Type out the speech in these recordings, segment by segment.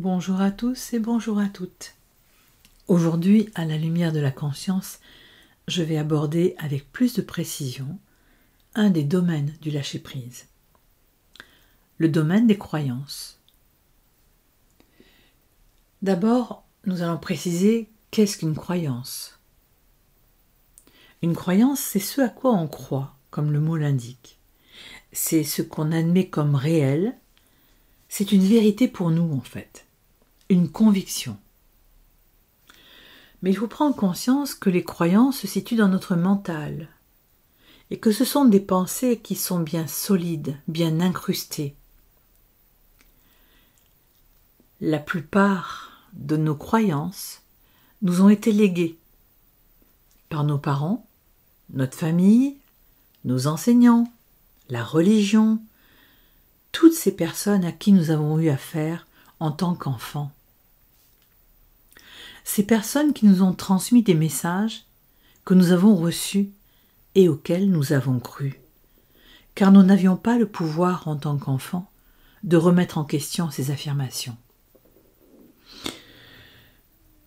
Bonjour à tous et bonjour à toutes. Aujourd'hui, à la lumière de la conscience, je vais aborder avec plus de précision un des domaines du lâcher-prise. Le domaine des croyances. D'abord, nous allons préciser qu'est-ce qu'une croyance. Une croyance, c'est ce à quoi on croit, comme le mot l'indique. C'est ce qu'on admet comme réel. C'est une vérité pour nous, en fait. Une conviction. Mais il faut prendre conscience que les croyances se situent dans notre mental et que ce sont des pensées qui sont bien solides, bien incrustées. La plupart de nos croyances nous ont été léguées par nos parents, notre famille, nos enseignants, la religion, toutes ces personnes à qui nous avons eu affaire en tant qu'enfants. Ces personnes qui nous ont transmis des messages que nous avons reçus et auxquels nous avons cru, car nous n'avions pas le pouvoir en tant qu'enfants de remettre en question ces affirmations.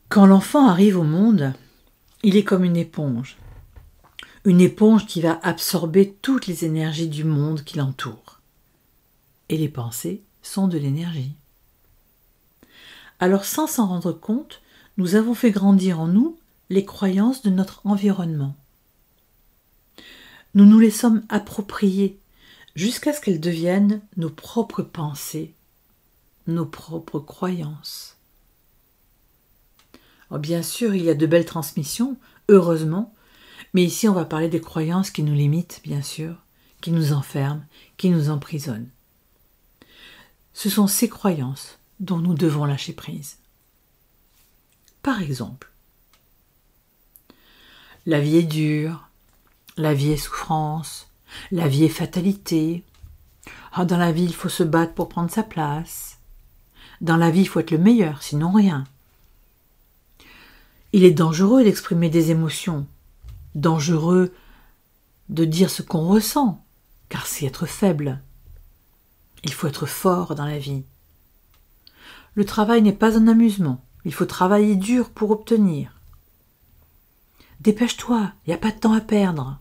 Quand l'enfant arrive au monde, il est comme une éponge qui va absorber toutes les énergies du monde qui l'entoure. Et les pensées sont de l'énergie. Alors sans s'en rendre compte, nous avons fait grandir en nous les croyances de notre environnement. Nous nous les sommes appropriées jusqu'à ce qu'elles deviennent nos propres pensées, nos propres croyances. Alors bien sûr, il y a de belles transmissions, heureusement, mais ici on va parler des croyances qui nous limitent, bien sûr, qui nous enferment, qui nous emprisonnent. Ce sont ces croyances dont nous devons lâcher prise. Par exemple, la vie est dure, la vie est souffrance, la vie est fatalité. Dans la vie, il faut se battre pour prendre sa place. Dans la vie, il faut être le meilleur, sinon rien. Il est dangereux d'exprimer des émotions, dangereux de dire ce qu'on ressent, car c'est être faible. Il faut être fort dans la vie. Le travail n'est pas un amusement. Il faut travailler dur pour obtenir. Dépêche-toi, il n'y a pas de temps à perdre.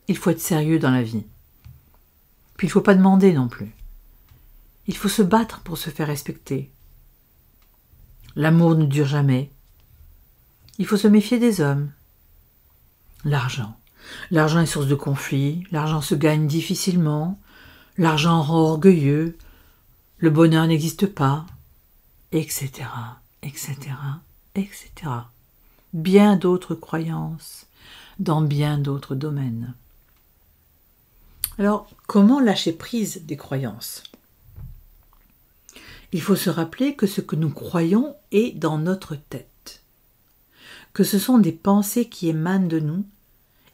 Il faut être sérieux dans la vie. Puis il ne faut pas demander non plus. Il faut se battre pour se faire respecter. L'amour ne dure jamais. Il faut se méfier des hommes. L'argent. L'argent est source de conflits. L'argent se gagne difficilement. L'argent rend orgueilleux. Le bonheur n'existe pas. Etc., etc., etc. Bien d'autres croyances dans bien d'autres domaines. Alors, comment lâcher prise des croyances ? Il faut se rappeler que ce que nous croyons est dans notre tête, que ce sont des pensées qui émanent de nous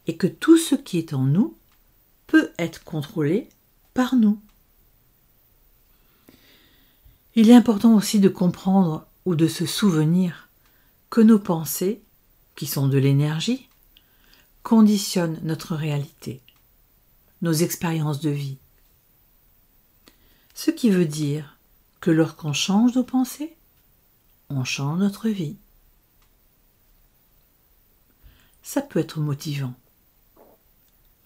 et que tout ce qui est en nous peut être contrôlé par nous. Il est important aussi de comprendre ou de se souvenir que nos pensées, qui sont de l'énergie, conditionnent notre réalité, nos expériences de vie. Ce qui veut dire que lorsqu'on change nos pensées, on change notre vie. Ça peut être motivant.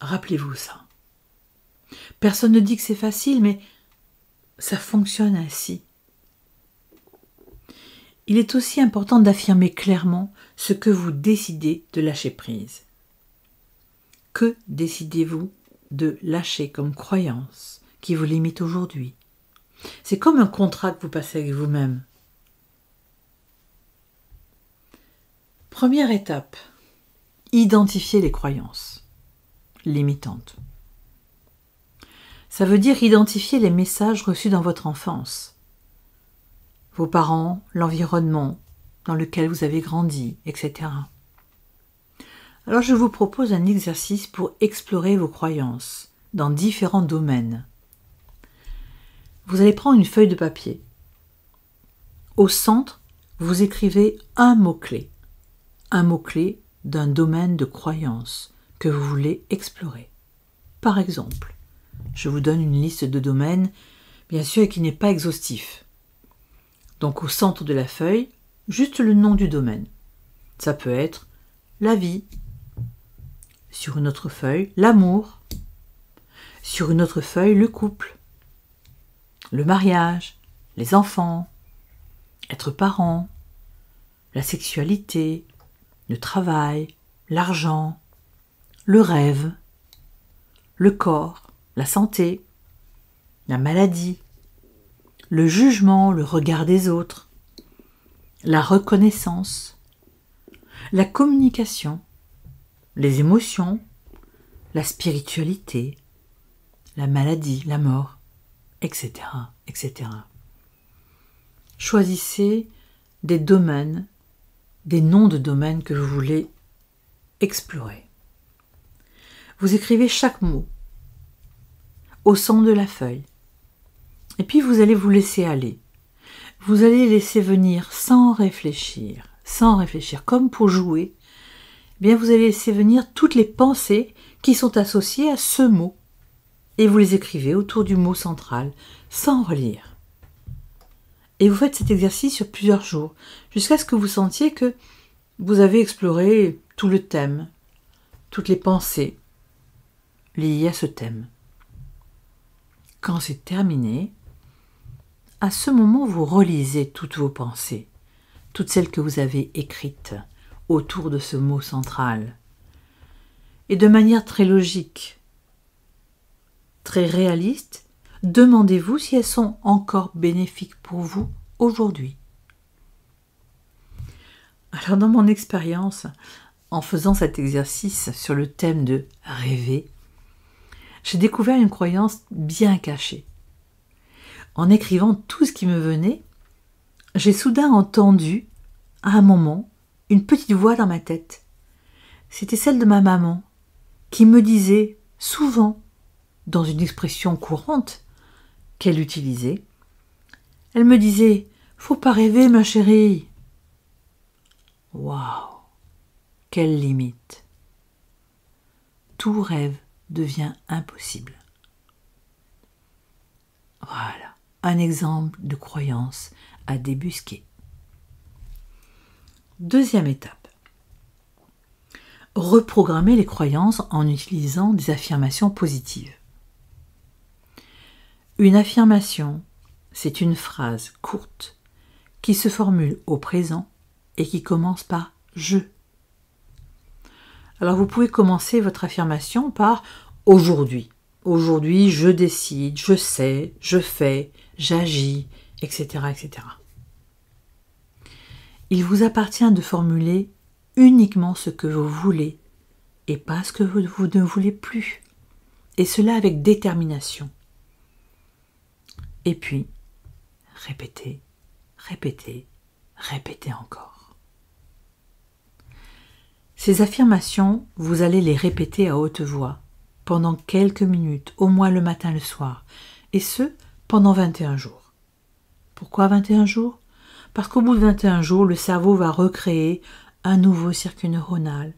Rappelez-vous ça. Personne ne dit que c'est facile, mais ça fonctionne ainsi. Il est aussi important d'affirmer clairement ce que vous décidez de lâcher prise. Que décidez-vous de lâcher comme croyance qui vous limite aujourd'hui ? C'est comme un contrat que vous passez avec vous-même. Première étape, identifier les croyances limitantes. Ça veut dire identifier les messages reçus dans votre enfance. Vos parents, l'environnement dans lequel vous avez grandi, etc. Alors je vous propose un exercice pour explorer vos croyances dans différents domaines. Vous allez prendre une feuille de papier. Au centre, vous écrivez un mot-clé d'un domaine de croyance que vous voulez explorer. Par exemple, je vous donne une liste de domaines, bien sûr, qui n'est pas exhaustif. Donc au centre de la feuille, juste le nom du domaine. Ça peut être la vie. Sur une autre feuille, l'amour. Sur une autre feuille, le couple. Le mariage, les enfants, être parent, la sexualité, le travail, l'argent, le rêve, le corps, la santé, la maladie, le jugement, le regard des autres, la reconnaissance, la communication, les émotions, la spiritualité, la maladie, la mort, etc., etc. Choisissez des domaines, des noms de domaines que vous voulez explorer. Vous écrivez chaque mot au centre de la feuille. Et puis vous allez vous laisser aller. Vous allez laisser venir sans réfléchir, comme pour jouer. Eh bien, vous allez laisser venir toutes les pensées qui sont associées à ce mot. Et vous les écrivez autour du mot central, sans relire. Et vous faites cet exercice sur plusieurs jours, jusqu'à ce que vous sentiez que vous avez exploré tout le thème, toutes les pensées liées à ce thème. Quand c'est terminé, à ce moment, vous relisez toutes vos pensées, toutes celles que vous avez écrites autour de ce mot central. Et de manière très logique, très réaliste, demandez-vous si elles sont encore bénéfiques pour vous aujourd'hui. Alors dans mon expérience, en faisant cet exercice sur le thème de rêver, j'ai découvert une croyance bien cachée. En écrivant tout ce qui me venait, j'ai soudain entendu, à un moment, une petite voix dans ma tête. C'était celle de ma maman, qui me disait souvent, dans une expression courante qu'elle utilisait, elle me disait « Faut pas rêver, ma chérie !» Waouh! Quelle limite! Tout rêve devient impossible. Voilà, un exemple de croyance à débusquer. Deuxième étape. Reprogrammer les croyances en utilisant des affirmations positives. Une affirmation, c'est une phrase courte qui se formule au présent et qui commence par « je ». Alors vous pouvez commencer votre affirmation par « aujourd'hui ». Aujourd'hui, je décide, je sais, je fais, j'agis, etc., etc. Il vous appartient de formuler uniquement ce que vous voulez et pas ce que vous ne voulez plus. Et cela avec détermination. Et puis, répétez, répétez, répétez encore. Ces affirmations, vous allez les répéter à haute voix pendant quelques minutes, au moins le matin et le soir, et ce, pendant 21 jours. Pourquoi 21 jours? Parce qu'au bout de 21 jours, le cerveau va recréer un nouveau circuit neuronal.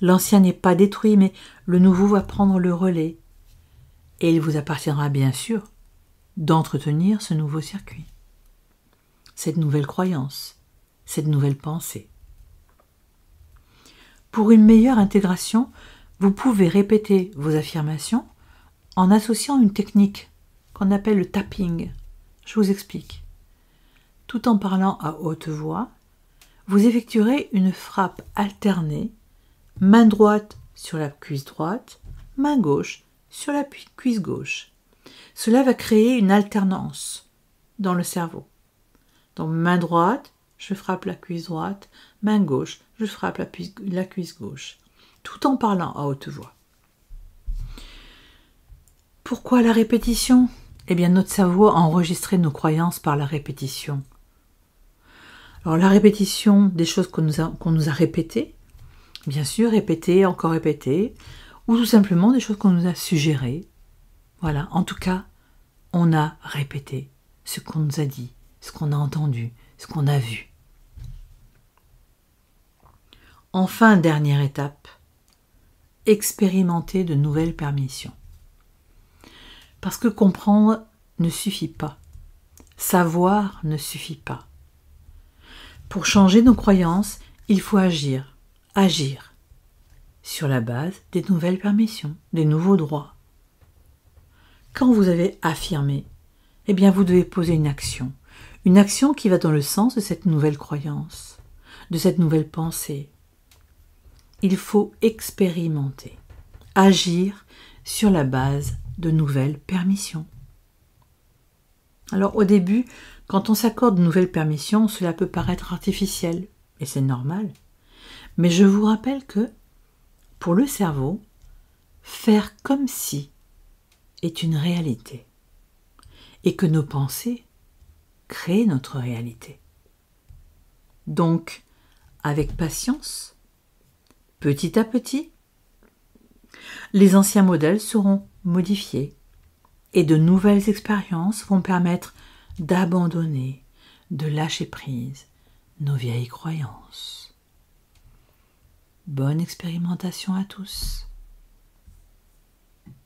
L'ancien n'est pas détruit, mais le nouveau va prendre le relais. Et il vous appartiendra bien sûr d'entretenir ce nouveau circuit, cette nouvelle croyance, cette nouvelle pensée. Pour une meilleure intégration, vous pouvez répéter vos affirmations en associant une technique qu'on appelle le tapping. Je vous explique. Tout en parlant à haute voix, vous effectuerez une frappe alternée, main droite sur la cuisse droite, main gauche sur la cuisse gauche. Cela va créer une alternance dans le cerveau. Donc main droite, je frappe la cuisse droite, main gauche, je frappe la cuisse gauche, tout en parlant à haute voix. Pourquoi la répétition? Eh bien, notre cerveau a enregistré nos croyances par la répétition. Alors, la répétition des choses qu'on nous a répétées, bien sûr, répéter, encore répéter, ou tout simplement des choses qu'on nous a suggérées. Voilà, en tout cas, on a répété ce qu'on nous a dit, ce qu'on a entendu, ce qu'on a vu. Enfin, dernière étape, expérimenter de nouvelles permissions. Parce que comprendre ne suffit pas. Savoir ne suffit pas. Pour changer nos croyances, il faut agir sur la base des nouvelles permissions, des nouveaux droits. Quand vous avez affirmé, eh bien vous devez poser une action qui va dans le sens de cette nouvelle croyance, de cette nouvelle pensée. Il faut expérimenter, agir sur la base de nouvelles permissions. Alors au début, quand on s'accorde de nouvelles permissions, cela peut paraître artificiel, et c'est normal. Mais je vous rappelle que, pour le cerveau, faire comme si est une réalité, et que nos pensées créent notre réalité. Donc, avec patience, petit à petit, les anciens modèles seront modifiés et de nouvelles expériences vont permettre d'abandonner, de lâcher prise nos vieilles croyances. Bonne expérimentation à tous.